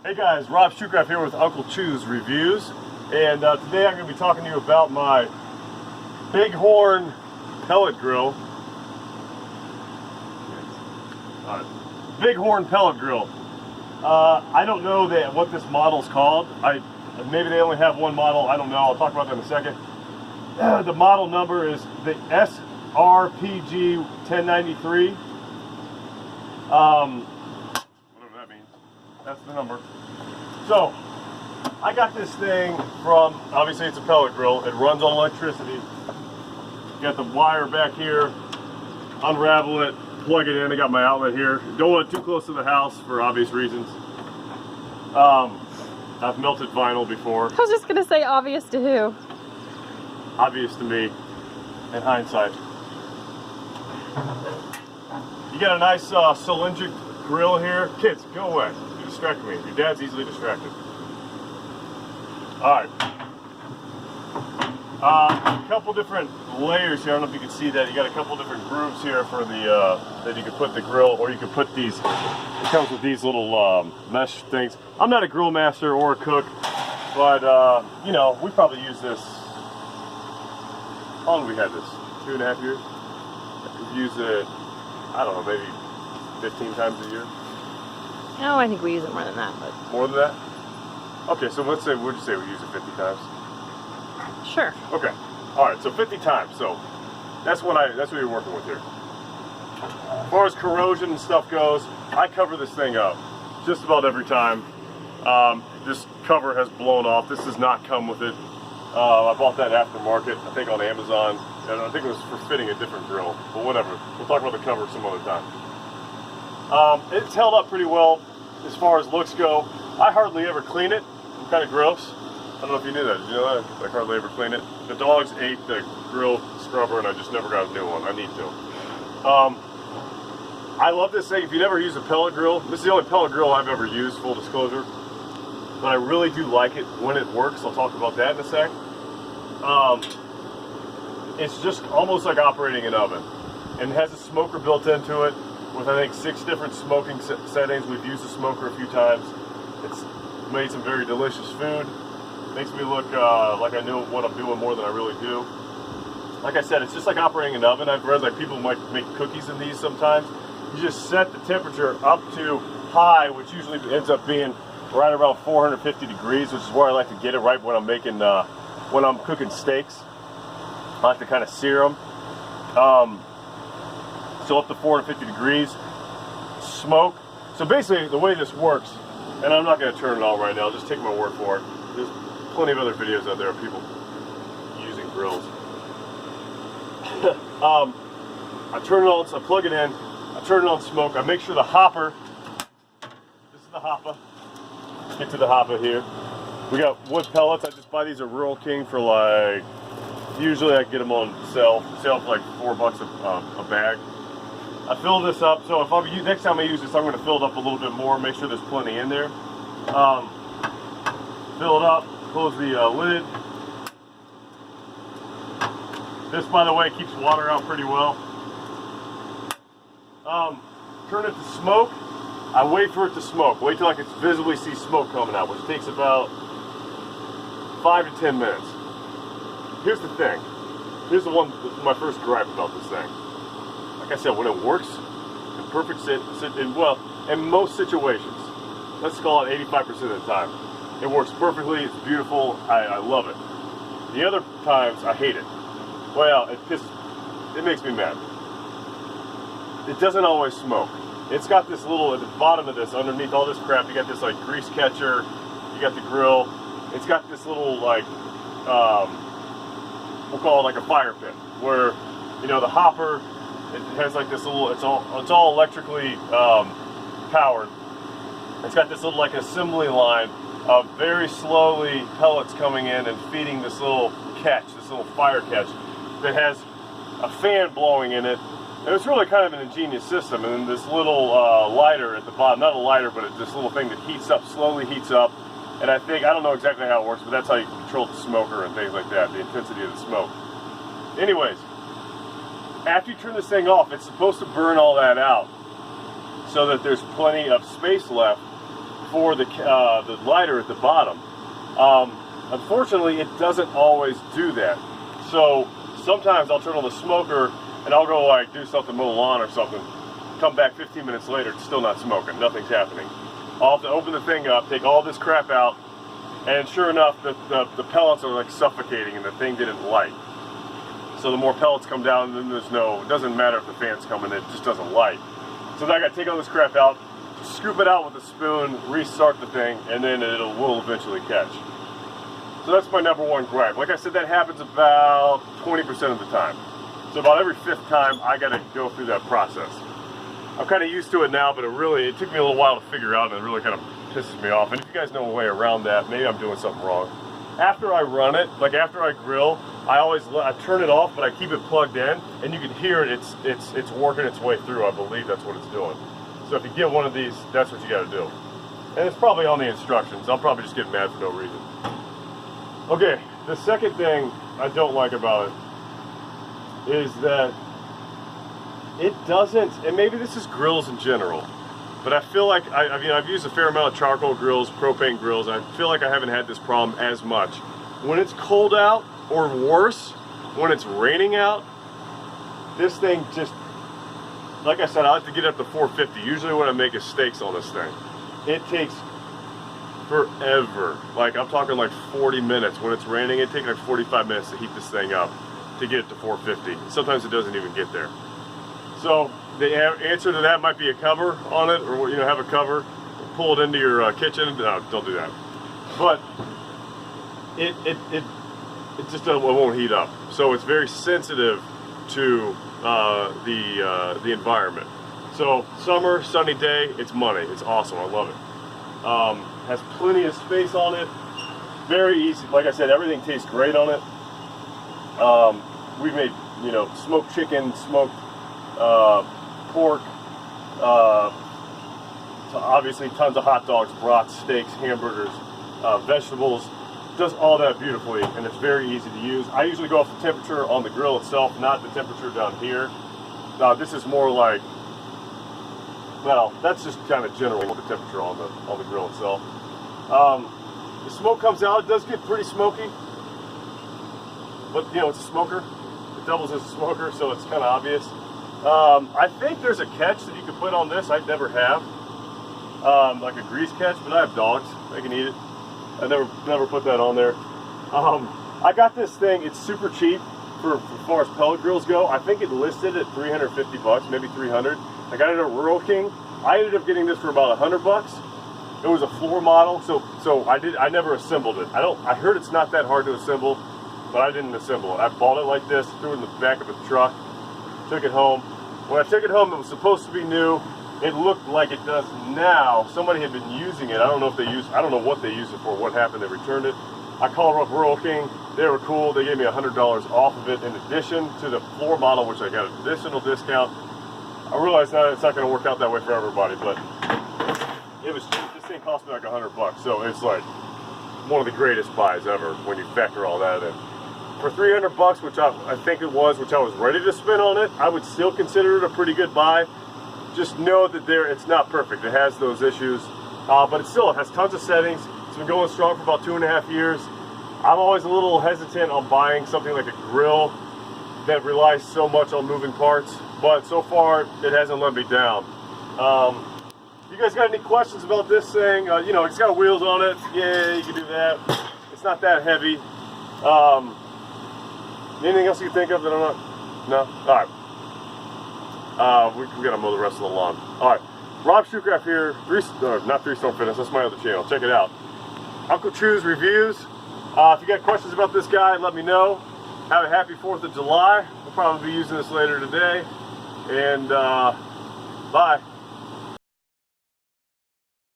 Hey guys, Rob Shoecraft here with Uncle Chew's Reviews, and today I'm going to be talking to you about my Bighorn pellet grill. Bighorn pellet grill. I don't know what this model's called. Maybe they only have one model. I don't know. I'll talk about that in a second. The model number is the SRPG 1093. Whatever that means. That's the number. So, I got this thing from, obviously it's a pellet grill. It runs on electricity. You got the wire back here. Unravel it, plug it in. I got my outlet here. Don't want it too close to the house for obvious reasons. I've melted vinyl before. I was just going to say obvious to who? Obvious to me, in hindsight. You got a nice cylindric grill here. Kids, go away. You're distracting me. Your dad's easily distracted. Alright. A couple different layers here. I don't know if you can see that. You got a couple different grooves here for the that you can put the grill, or you can put these. It comes with these little mesh things. I'm not a grill master or a cook, but you know, we probably use this. How long have we had this? 2.5 years? We've used it, I don't know, maybe 15 times a year? No, I think we use it more than that, but... More than that? Okay, so let's say, would you say we use it 50 times? Sure. Okay. Alright, so 50 times, so that's what you're working with here. As far as corrosion and stuff goes, I cover this thing up just about every time. This cover has blown off. This does not come with it. I bought that aftermarket, I think on Amazon, and I think it was for fitting a different grill, but whatever. We'll talk about the cover some other time. It's held up pretty well as far as looks go. I hardly ever clean it. I'm kind of gross. I don't know if you knew that. Did you know that? I hardly ever clean it. The dogs ate the grill scrubber and I just never got a new one. I need to. I love this thing. If you never use a pellet grill, this is the only pellet grill I've ever used, full disclosure. But I really do like it when it works. I'll talk about that in a sec. It's just almost like operating an oven. And it has a smoker built into it with, I think, 6 different smoking settings. We've used the smoker a few times. It's made some very delicious food. Makes me look like I know what I'm doing more than I really do. Like I said, it's just like operating an oven. I've read like people might make cookies in these sometimes. You just set the temperature up to high, which usually ends up being right around 450 degrees, which is where I like to get it right when I'm making, when I'm cooking steaks. I like to kind of sear them. So up to 450 degrees. Smoke. So basically, the way this works, and I'm not going to turn it on right now, just take my word for it. There's plenty of other videos out there of people using grills. I turn it on, so I plug it in, I turn it on smoke, I make sure the hopper, this is the hopper, get to the hopper here. We got wood pellets. I just buy these at Rural King for like, usually I get them on sale for like $4 a bag. I fill this up, so if next time I use this, I'm going to fill it up a little bit more, make sure there's plenty in there. Fill it up, close the lid. This, by the way, keeps water out pretty well. Turn it to smoke. I wait for it to smoke. Wait till I can visibly see smoke coming out, which takes about 5 to 10 minutes. Here's the thing. Here's my first gripe about this thing. Like I said, when it works in perfect in most situations, let's call it 85% of the time, it works perfectly, it's beautiful, I love it. The other times, I hate it. Well, it makes me mad. It doesn't always smoke. It's got this little, at the bottom of this, underneath all this crap, you got this like grease catcher, you got the grill, it's got this little like, we'll call it like a fire pit, where, you know, the hopper, it has like this little, it's all electrically powered. It's got this little like assembly line of very slowly pellets coming in and feeding this little catch, this little fire catch that has a fan blowing in it. And it's really kind of an ingenious system. And then this little lighter at the bottom, not a lighter, but it's this little thing that heats up, slowly heats up. And I don't know exactly how it works, but that's how you control the smoker and things like that, the intensity of the smoke. Anyways, after you turn this thing off, it's supposed to burn all that out so that there's plenty of space left for the lighter at the bottom. Unfortunately, it doesn't always do that. So sometimes I'll turn on the smoker and I'll go like do something, mow the lawn or something. Come back 15 minutes later, it's still not smoking. Nothing's happening. I'll have to open the thing up, take all this crap out, and sure enough, the pellets are like suffocating and the thing didn't light. So the more pellets come down, then there's no, it doesn't matter if the fan's coming, it just doesn't light. So then I gotta take all this crap out, scoop it out with a spoon, restart the thing, and then will eventually catch. So that's my number one gripe. Like I said, that happens about 20% of the time. So about every 5th time, I gotta go through that process. I'm kind of used to it now, but it took me a little while to figure out, and it really kind of pisses me off. And if you guys know a way around that, maybe I'm doing something wrong. After I run it, like after I grill, I turn it off, but I keep it plugged in, and you can hear it. It's working its way through. I believe that's what it's doing. So if you get one of these, that's what you got to do. And it's probably on the instructions. I'll probably just get mad for no reason. Okay, the second thing I don't like about it is that it doesn't, and maybe this is grills in general, but I feel like, I've used a fair amount of charcoal grills, propane grills, and I feel like I haven't had this problem as much. When it's cold out, or worse, when it's raining out, this thing just, like I said, I like to get up to 450. Usually when I make is steaks on this thing. It takes forever. Like I'm talking like 40 minutes. When it's raining, it takes like 45 minutes to heat this thing up to get it to 450. Sometimes it doesn't even get there. So the answer to that might be a cover on it, or have a cover, pull it into your kitchen. No, don't do that. But it just it won't heat up. So it's very sensitive to the environment. So summer, sunny day, it's money. It's awesome. I love it. Has plenty of space on it. Very easy. Like I said, everything tastes great on it. We've made smoked chicken, smoked pork, obviously tons of hot dogs, brats, steaks, hamburgers, vegetables. Does all that beautifully, and it's very easy to use. I usually go off the temperature on the grill itself, not the temperature down here. This is more like, well, that's just kind of generally the temperature on the grill itself. The smoke comes out. It does get pretty smoky, but it's a smoker. It doubles as a smoker, so it's kind of obvious. I think there's a catch that you can put on this. I never have, like a grease catch, but I have dogs. They can eat it. I never put that on there. I got this thing. It's super cheap for as far as pellet grills go. I think it listed at 350 bucks, maybe 300. I got it at Rural King. I ended up getting this for about 100 bucks. It was a floor model, so I never assembled it. I heard it's not that hard to assemble, but I didn't assemble it. I bought it like this, threw it in the back of a truck, took it home. When I took it home, it was supposed to be new. It looked like it does now. Somebody had been using it. I don't know what they used it for. What happened? They returned it. I called up Rural King. They were cool. They gave me $100 off of it in addition to the floor model, which I got an additional discount. I realized that it's not going to work out that way for everybody, but this thing cost me like 100 bucks. So it's like one of the greatest buys ever when you factor all that in. For 300 bucks, which I think it was, which I was ready to spend on it, I would still consider it a pretty good buy. Just know that it's not perfect. It has those issues, but it has tons of settings. It's been going strong for about 2.5 years. I'm always a little hesitant on buying something like a grill that relies so much on moving parts, but so far it hasn't let me down. You guys got any questions about this thing? It's got wheels on it. Yeah, you can do that. It's not that heavy. Anything else you can think of that I'm not? No? All right. We gotta mow the rest of the lawn. All right. Rob Shoecraft here. Not Three Storm Fitness. That's my other channel. Check it out. Uncle Chew's Reviews. If you got questions about this guy, let me know. Have a happy 4th of July. We'll probably be using this later today. And bye.